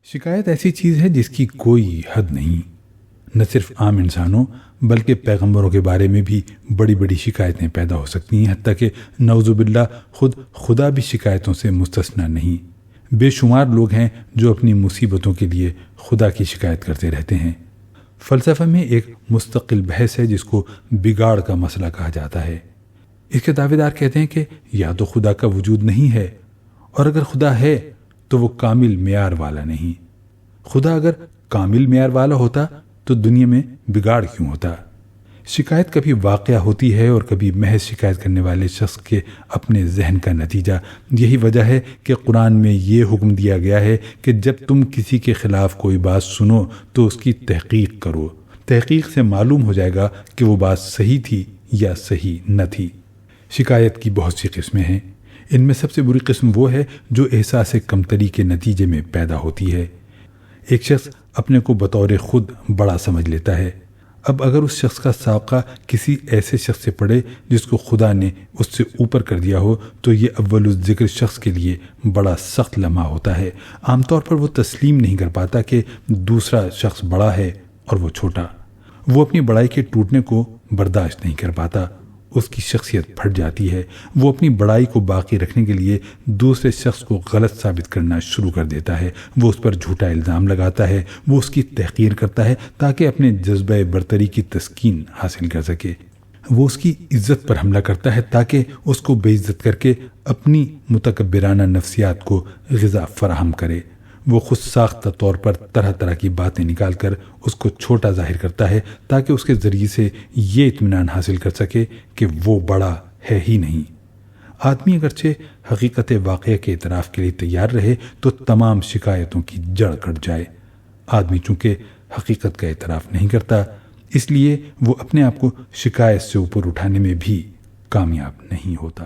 شکایت ایسی چیز ہے جس کی کوئی حد نہیں۔ نہ صرف عام انسانوں بلکہ پیغمبروں کے بارے میں بھی بڑی بڑی شکایتیں پیدا ہو سکتی ہیں، حتیٰ کہ نعوذ باللہ خود خدا بھی شکایتوں سے مستثنیٰ نہیں۔ بے شمار لوگ ہیں جو اپنی مصیبتوں کے لیے خدا کی شکایت کرتے رہتے ہیں۔ فلسفہ میں ایک مستقل بحث ہے جس کو بگاڑ کا مسئلہ کہا جاتا ہے۔ اس کے دعوے دار کہتے ہیں کہ یا تو خدا کا وجود نہیں ہے، اور اگر خدا ہے تو وہ کامل معیار والا نہیں۔ خدا اگر کامل معیار والا ہوتا تو دنیا میں بگاڑ کیوں ہوتا؟ شکایت کبھی واقعہ ہوتی ہے اور کبھی محض شکایت کرنے والے شخص کے اپنے ذہن کا نتیجہ۔ یہی وجہ ہے کہ قرآن میں یہ حکم دیا گیا ہے کہ جب تم کسی کے خلاف کوئی بات سنو تو اس کی تحقیق کرو۔ تحقیق سے معلوم ہو جائے گا کہ وہ بات صحیح تھی یا صحیح نہ تھی۔ شکایت کی بہت سی قسمیں ہیں۔ ان میں سب سے بری قسم وہ ہے جو احساس کمتری کے نتیجے میں پیدا ہوتی ہے۔ ایک شخص اپنے کو بطور خود بڑا سمجھ لیتا ہے۔ اب اگر اس شخص کا سابقہ کسی ایسے شخص سے پڑے جس کو خدا نے اس سے اوپر کر دیا ہو تو یہ اول الذکر شخص کے لیے بڑا سخت لمحہ ہوتا ہے۔ عام طور پر وہ تسلیم نہیں کر پاتا کہ دوسرا شخص بڑا ہے اور وہ چھوٹا۔ وہ اپنی بڑائی کے ٹوٹنے کو برداشت نہیں کر پاتا۔ اس کی شخصیت پھٹ جاتی ہے۔ وہ اپنی بڑائی کو باقی رکھنے کے لیے دوسرے شخص کو غلط ثابت کرنا شروع کر دیتا ہے۔ وہ اس پر جھوٹا الزام لگاتا ہے۔ وہ اس کی تحقیر کرتا ہے تاکہ اپنے جذبہ برتری کی تسکین حاصل کر سکے۔ وہ اس کی عزت پر حملہ کرتا ہے تاکہ اس کو بے عزت کر کے اپنی متکبرانہ نفسیات کو غذا فراہم کرے۔ وہ خود ساختہ طور پر طرح طرح کی باتیں نکال کر اس کو چھوٹا ظاہر کرتا ہے تاکہ اس کے ذریعے سے یہ اطمینان حاصل کر سکے کہ وہ بڑا ہے ہی نہیں۔ آدمی اگرچہ حقیقت واقعہ کے اعتراف کے لیے تیار رہے تو تمام شکایتوں کی جڑ کٹ جائے۔ آدمی چونکہ حقیقت کا اعتراف نہیں کرتا، اس لیے وہ اپنے آپ کو شکایت سے اوپر اٹھانے میں بھی کامیاب نہیں ہوتا۔